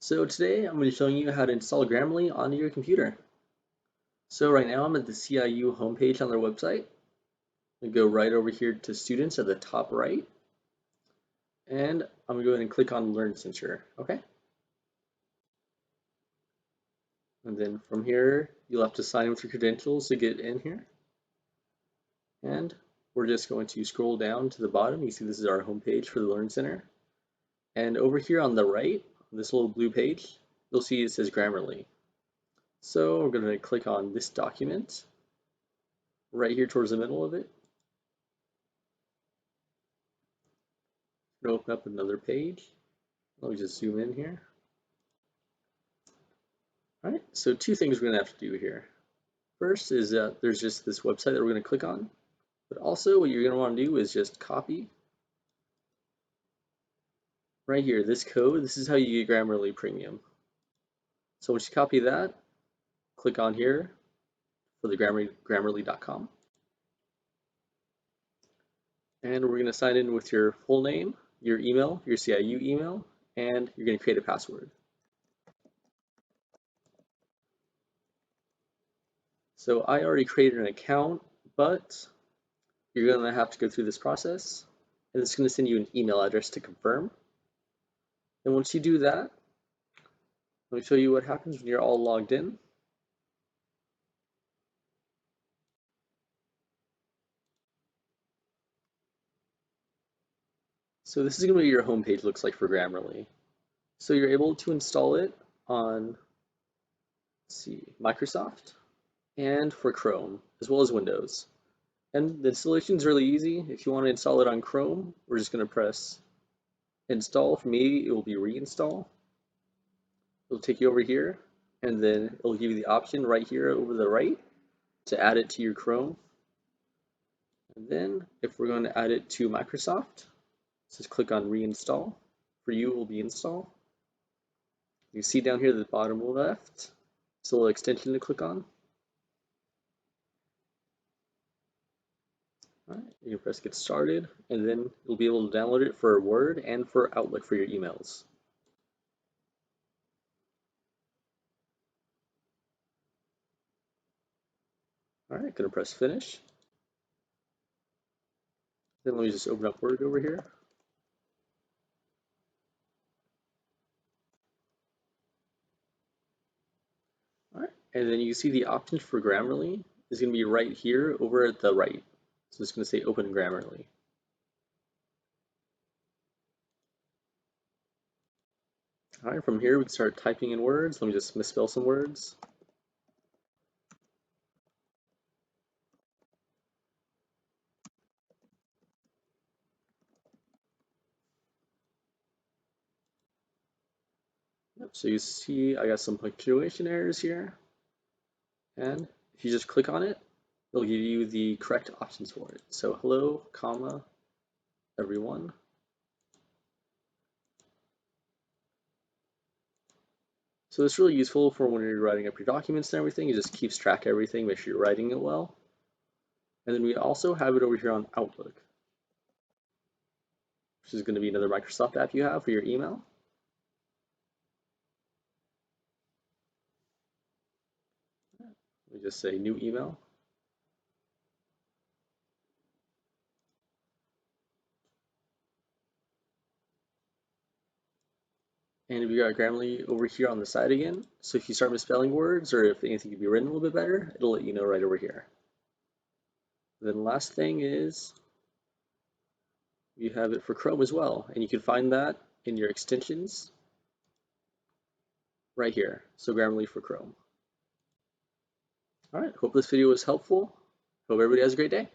So today I'm going to be showing you how to install Grammarly onto your computer. So right now I'm at the CIU homepage on their website. I'm going to go right over here to Students at the top right. And I'm going to go ahead and click on Learn Center, okay? And then from here, you'll have to sign in with your credentials to get in here. And we're just going to scroll down to the bottom. You see this is our homepage for the Learn Center. And over here on the right, this little blue page, you'll see it says Grammarly. So we're going to click on this document right here towards the middle of it. Open up another page. Let me just zoom in here. All right, so two things we're going to have to do here. First is that there's just this website that we're going to click on, but also what you're going to want to do is just copy right here, this code. This is how you get Grammarly Premium. So once you copy that, click on here for the Grammarly.com. And we're going to sign in with your full name, your email, your CIU email, and you're going to create a password. So I already created an account, but you're going to have to go through this process, and it's going to send you an email address to confirm. And once you do that, let me show you what happens when you're all logged in. So this is going to be what your home page looks like for Grammarly. So you're able to install it on, let's see, Microsoft and for Chrome, as well as Windows. And the installation is really easy. If you want to install it on Chrome, we're just going to press install. For me, it will be reinstall. It'll take you over here, and then it'll give you the option right here over the right to add it to your Chrome. And then if we're going to add it to Microsoft, just click on reinstall. For you, it will be install. You see down here at the bottom left, it's a little extension to click on. All right, you can press get started, and then you'll be able to download it for Word and for Outlook for your emails. All right, gonna press finish. Then let me just open up Word over here. All right, and then you see the options for Grammarly is gonna be right here over at the right. So it's gonna say open Grammarly. All right, from here we can start typing in words. Let me just misspell some words. Yep, so you see I got some punctuation errors here. And if you just click on it, it'll give you the correct options for it. So hello, comma, everyone. So it's really useful for when you're writing up your documents and everything. It just keeps track of everything, make sure you're writing it well. And then we also have it over here on Outlook, which is going to be another Microsoft app you have for your email. We just say new email. And if you got Grammarly over here on the side again, so if you start misspelling words or if anything could be written a little bit better, it'll let you know right over here. Then last thing is you have it for Chrome as well, and you can find that in your extensions right here. So Grammarly for Chrome. All right, hope this video was helpful. Hope everybody has a great day.